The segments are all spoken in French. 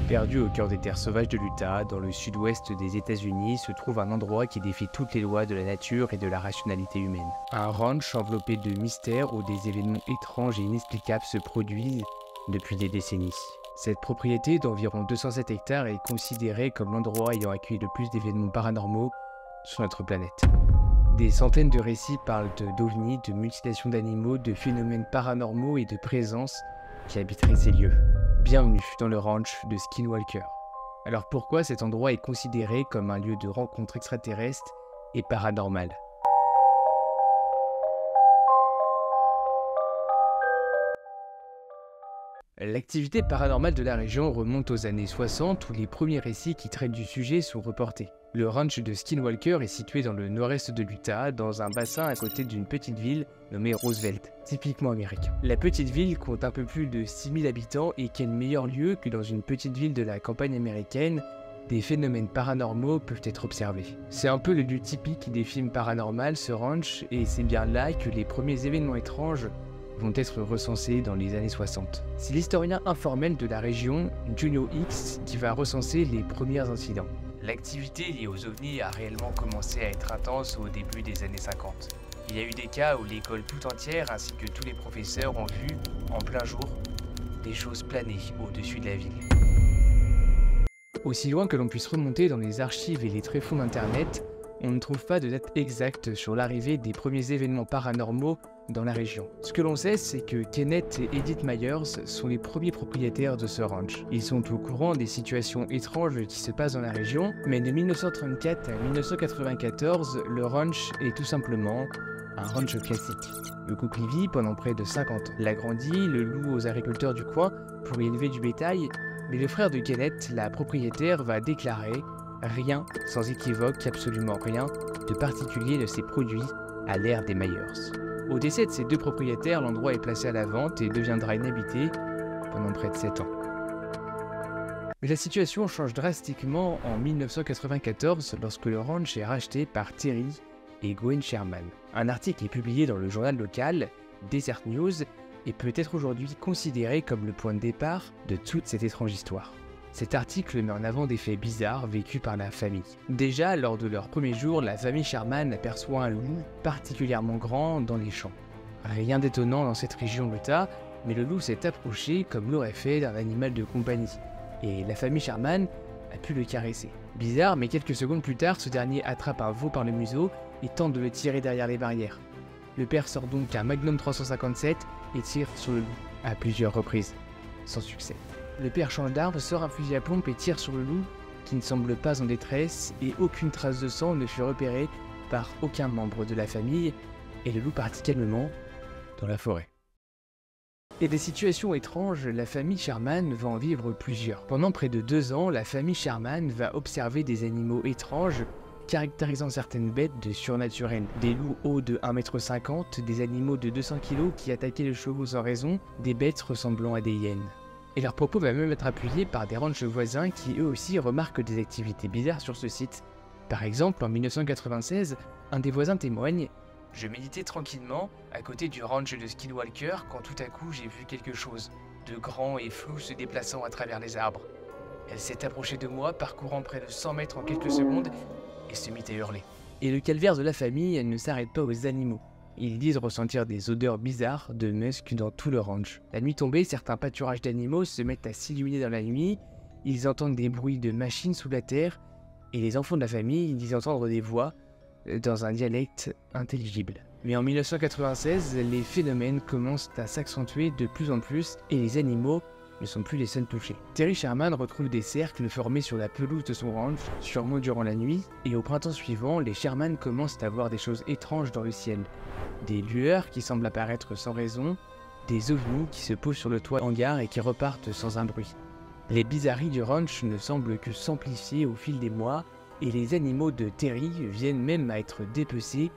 Perdu au cœur des terres sauvages de l'Utah, dans le sud-ouest des États-Unis, se trouve un endroit qui défie toutes les lois de la nature et de la rationalité humaine. Un ranch enveloppé de mystères où des événements étranges et inexplicables se produisent depuis des décennies. Cette propriété d'environ 207 hectares est considérée comme l'endroit ayant accueilli le plus d'événements paranormaux sur notre planète. Des centaines de récits parlent d'ovnis, de mutilations d'animaux, de phénomènes paranormaux et de présences qui habiteraient ces lieux. Bienvenue dans le ranch de Skinwalker. Alors pourquoi cet endroit est considéré comme un lieu de rencontre extraterrestre et paranormale? L'activité paranormale de la région remonte aux années 60 où les premiers récits qui traitent du sujet sont reportés. Le ranch de Skinwalker est situé dans le nord-est de l'Utah, dans un bassin à côté d'une petite ville nommée Roosevelt, typiquement américain. La petite ville compte un peu plus de 6000 habitants et quel meilleur lieu que dans une petite ville de la campagne américaine, des phénomènes paranormaux peuvent être observés. C'est un peu le lieu typique des films paranormaux, ce ranch, et c'est bien là que les premiers événements étranges vont être recensés dans les années 60. C'est l'historien informel de la région, Junio X, qui va recenser les premiers incidents. L'activité liée aux ovnis a réellement commencé à être intense au début des années 50. Il y a eu des cas où l'école tout entière ainsi que tous les professeurs ont vu, en plein jour, des choses planer au-dessus de la ville. Aussi loin que l'on puisse remonter dans les archives et les tréfonds d'internet, on ne trouve pas de date exacte sur l'arrivée des premiers événements paranormaux dans la région. Ce que l'on sait, c'est que Kenneth et Edith Myers sont les premiers propriétaires de ce ranch. Ils sont au courant des situations étranges qui se passent dans la région, mais de 1934 à 1994, le ranch est tout simplement un ranch classique. Le couple y vit pendant près de 50 ans. L'agrandit, le loue aux agriculteurs du coin pour y élever du bétail, mais le frère de Kenneth, la propriétaire, va déclarer « Rien, sans équivoque, absolument rien, de particulier ne s'est produit à l'ère des Myers ». Au décès de ces deux propriétaires, l'endroit est placé à la vente et deviendra inhabité pendant près de 7 ans. Mais la situation change drastiquement en 1994 lorsque le ranch est racheté par Terry et Gwen Sherman. Un article est publié dans le journal local, Desert News, et peut être aujourd'hui considéré comme le point de départ de toute cette étrange histoire. Cet article met en avant des faits bizarres vécus par la famille. Déjà, lors de leur premier jour, la famille Sherman aperçoit un loup particulièrement grand dans les champs. Rien d'étonnant dans cette région de l'Utah, mais le loup s'est approché comme l'aurait fait d'un animal de compagnie. Et la famille Sherman a pu le caresser. Bizarre, mais quelques secondes plus tard, ce dernier attrape un veau par le museau et tente de le tirer derrière les barrières. Le père sort donc un Magnum 357 et tire sur le loup à plusieurs reprises, sans succès. Le père change d'arme, sort un fusil à pompe et tire sur le loup, qui ne semble pas en détresse, et aucune trace de sang ne fut repérée par aucun membre de la famille, et le loup partit calmement dans la forêt. Et des situations étranges, la famille Sherman va en vivre plusieurs. Pendant près de 2 ans, la famille Sherman va observer des animaux étranges, caractérisant certaines bêtes de surnaturel. Des loups hauts de 1,50 m, des animaux de 200 kg qui attaquaient les chevaux sans raison, des bêtes ressemblant à des hyènes. Et leur propos va même être appuyé par des ranchs voisins qui eux aussi remarquent des activités bizarres sur ce site. Par exemple, en 1996, un des voisins témoigne « Je méditais tranquillement à côté du ranch de Skinwalker quand tout à coup j'ai vu quelque chose, de grand et flou se déplaçant à travers les arbres. Elle s'est approchée de moi, parcourant près de 100 mètres en quelques secondes, et se mit à hurler. » Et le calvaire de la famille ne s'arrête pas aux animaux. Ils disent ressentir des odeurs bizarres de musc dans tout le ranch. La nuit tombée, certains pâturages d'animaux se mettent à s'illuminer dans la nuit, ils entendent des bruits de machines sous la terre, et les enfants de la famille disent entendre des voix dans un dialecte intelligible. Mais en 1996, les phénomènes commencent à s'accentuer de plus en plus, et les animaux ne sont plus les seuls touchés. Terry Sherman retrouve des cercles formés sur la pelouse de son ranch, sûrement durant la nuit, et au printemps suivant, les Sherman commencent à voir des choses étranges dans le ciel. Des lueurs qui semblent apparaître sans raison, des ovnis qui se posent sur le toit hangar et qui repartent sans un bruit. Les bizarreries du ranch ne semblent que s'amplifier au fil des mois, et les animaux de Terry viennent même à être dépecés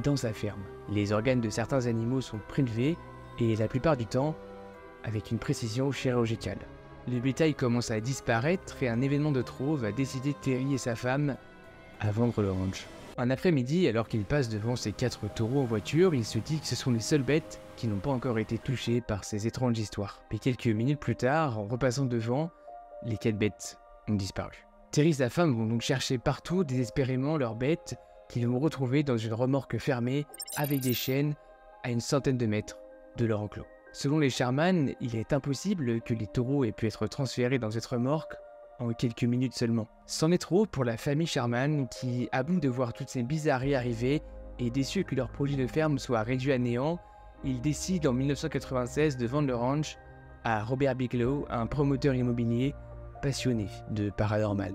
dans sa ferme. Les organes de certains animaux sont prélevés, et la plupart du temps, avec une précision chirurgicale. Le bétail commence à disparaître et un événement de trop va décider Terry et sa femme à vendre le ranch. Un après-midi, alors qu'il passe devant ses 4 taureaux en voiture, il se dit que ce sont les seules bêtes qui n'ont pas encore été touchées par ces étranges histoires. Puis quelques minutes plus tard, en repassant devant, les 4 bêtes ont disparu. Terry et sa femme vont donc chercher partout désespérément leurs bêtes qu'ils vont retrouver dans une remorque fermée avec des chaînes à une centaine de mètres de leur enclos. Selon les Sherman, il est impossible que les taureaux aient pu être transférés dans cette remorque en quelques minutes seulement. C'en est trop pour la famille Sherman qui, à bout de voir toutes ces bizarreries arriver et déçus que leur projet de ferme soit réduit à néant, ils décident en 1996 de vendre le ranch à Robert Bigelow, un promoteur immobilier passionné de paranormal.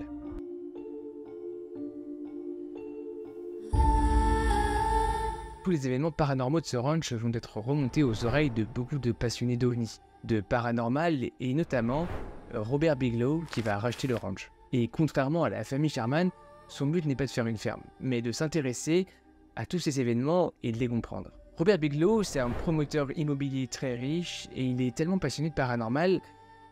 Tous les événements paranormaux de ce ranch vont être remontés aux oreilles de beaucoup de passionnés d'OVNI, de paranormal et notamment Robert Bigelow qui va racheter le ranch. Et contrairement à la famille Sherman, son but n'est pas de faire une ferme, mais de s'intéresser à tous ces événements et de les comprendre. Robert Bigelow, c'est un promoteur immobilier très riche et il est tellement passionné de paranormal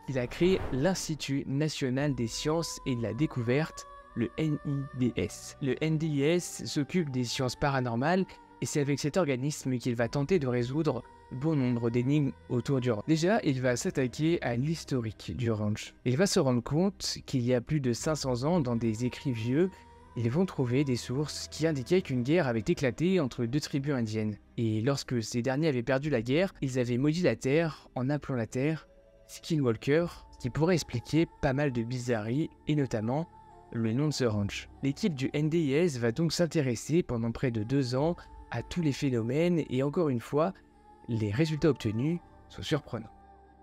qu'il a créé l'Institut national des sciences et de la découverte, le NIDS. Le NIDS s'occupe des sciences paranormales et c'est avec cet organisme qu'il va tenter de résoudre bon nombre d'énigmes autour du ranch. Déjà, il va s'attaquer à l'historique du ranch. Il va se rendre compte qu'il y a plus de 500 ans, dans des écrits vieux, ils vont trouver des sources qui indiquaient qu'une guerre avait éclaté entre 2 tribus indiennes. Et lorsque ces derniers avaient perdu la guerre, ils avaient maudit la terre en appelant la terre Skinwalker, ce qui pourrait expliquer pas mal de bizarreries et notamment le nom de ce ranch. L'équipe du NDIS va donc s'intéresser pendant près de 2 ans à tous les phénomènes et encore une fois, les résultats obtenus sont surprenants.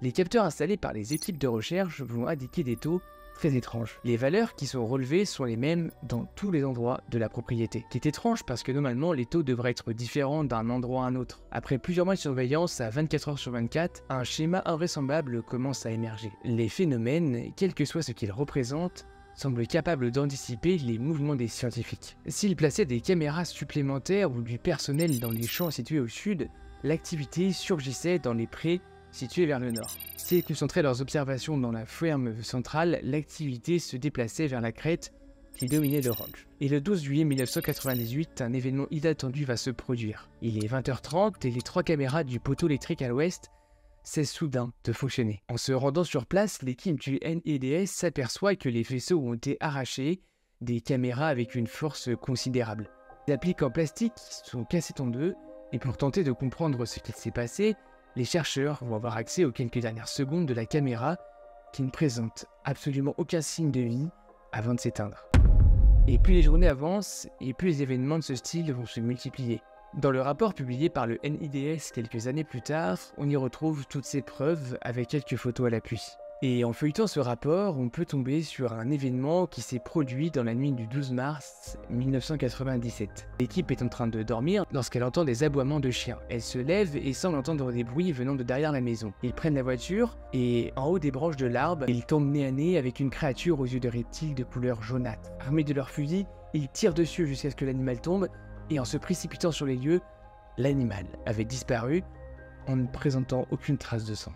Les capteurs installés par les équipes de recherche vont indiquer des taux très étranges. Les valeurs qui sont relevées sont les mêmes dans tous les endroits de la propriété. Ce qui est étrange parce que normalement les taux devraient être différents d'un endroit à un autre. Après plusieurs mois de surveillance à 24 heures sur 24, un schéma invraisemblable commence à émerger. Les phénomènes, quel que soit ce qu'ils représentent, semblent capables d'anticiper les mouvements des scientifiques. S'ils plaçaient des caméras supplémentaires ou du personnel dans les champs situés au sud, l'activité surgissait dans les prés situés vers le nord. S'ils concentraient leurs observations dans la ferme centrale, l'activité se déplaçait vers la crête qui dominait le ranch. Et le 12 juillet 1998, un événement inattendu va se produire. Il est 20h30 et les 3 caméras du poteau électrique à l'ouest cessent soudain de fonctionner. En se rendant sur place, l'équipe du NIDS s'aperçoit que les faisceaux ont été arrachés des caméras avec une force considérable. Les appliques en plastique sont cassées en deux et pour tenter de comprendre ce qui s'est passé, les chercheurs vont avoir accès aux quelques dernières secondes de la caméra qui ne présente absolument aucun signe de vie avant de s'éteindre. Et plus les journées avancent, et plus les événements de ce style vont se multiplier. Dans le rapport publié par le NIDS quelques années plus tard, on y retrouve toutes ces preuves avec quelques photos à l'appui. Et en feuilletant ce rapport, on peut tomber sur un événement qui s'est produit dans la nuit du 12 mars 1997. L'équipe est en train de dormir lorsqu'elle entend des aboiements de chiens. Elle se lève et semble entendre des bruits venant de derrière la maison. Ils prennent la voiture et en haut des branches de l'arbre, ils tombent nez à nez avec une créature aux yeux de reptile de couleur jaunâtre. Armés de leurs fusils, ils tirent dessus jusqu'à ce que l'animal tombe et en se précipitant sur les lieux, l'animal avait disparu en ne présentant aucune trace de sang.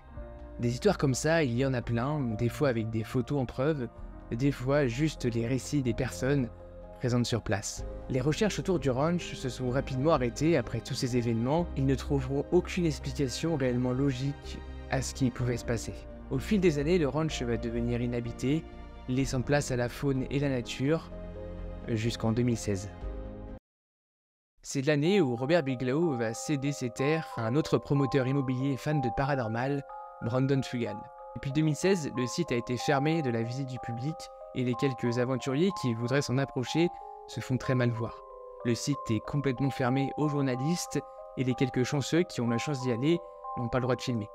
Des histoires comme ça, il y en a plein, des fois avec des photos en preuve, des fois juste les récits des personnes présentes sur place. Les recherches autour du ranch se sont rapidement arrêtées après tous ces événements. Ils ne trouveront aucune explication réellement logique à ce qui pouvait se passer. Au fil des années, le ranch va devenir inhabité, laissant place à la faune et la nature, jusqu'en 2016. C'est l'année où Robert Bigelow va céder ses terres à un autre promoteur immobilier fan de paranormal, Brandon Fugal. Depuis 2016, le site a été fermé de la visite du public et les quelques aventuriers qui voudraient s'en approcher se font très mal voir. Le site est complètement fermé aux journalistes et les quelques chanceux qui ont la chance d'y aller n'ont pas le droit de filmer.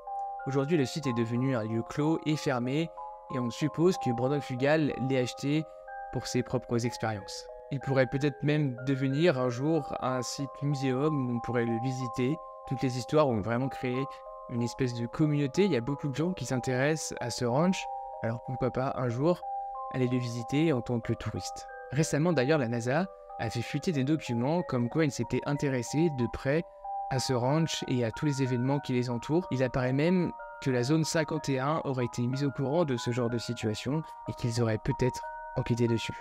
Aujourd'hui, le site est devenu un lieu clos et fermé et on suppose que Brandon Fugal l'ait acheté pour ses propres expériences. Il pourrait peut-être même devenir un jour un site muséum où on pourrait le visiter. Toutes les histoires ont vraiment créé une espèce de communauté. Il y a beaucoup de gens qui s'intéressent à ce ranch, alors pourquoi pas un jour aller le visiter en tant que touriste. Récemment d'ailleurs, la NASA a fait fuiter des documents comme quoi il s'était intéressé de près à ce ranch et à tous les événements qui les entourent. Il apparaît même que la zone 51 aurait été mise au courant de ce genre de situation et qu'ils auraient peut-être enquêté dessus.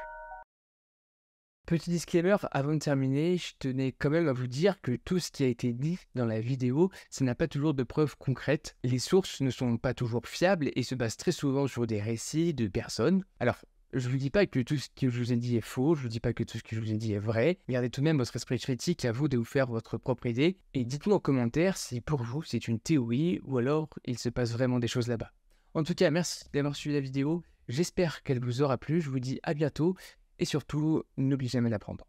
Petit disclaimer, avant de terminer, je tenais quand même à vous dire que tout ce qui a été dit dans la vidéo, ça n'a pas toujours de preuves concrètes. Les sources ne sont pas toujours fiables et se basent très souvent sur des récits de personnes. Alors, je ne vous dis pas que tout ce que je vous ai dit est faux, je ne vous dis pas que tout ce que je vous ai dit est vrai. Gardez tout de même votre esprit critique, à vous de vous faire votre propre idée. Et dites-moi en commentaire si pour vous c'est une théorie ou alors il se passe vraiment des choses là-bas. En tout cas, merci d'avoir suivi la vidéo. J'espère qu'elle vous aura plu. Je vous dis à bientôt. Et surtout, n'oubliez jamais d'apprendre.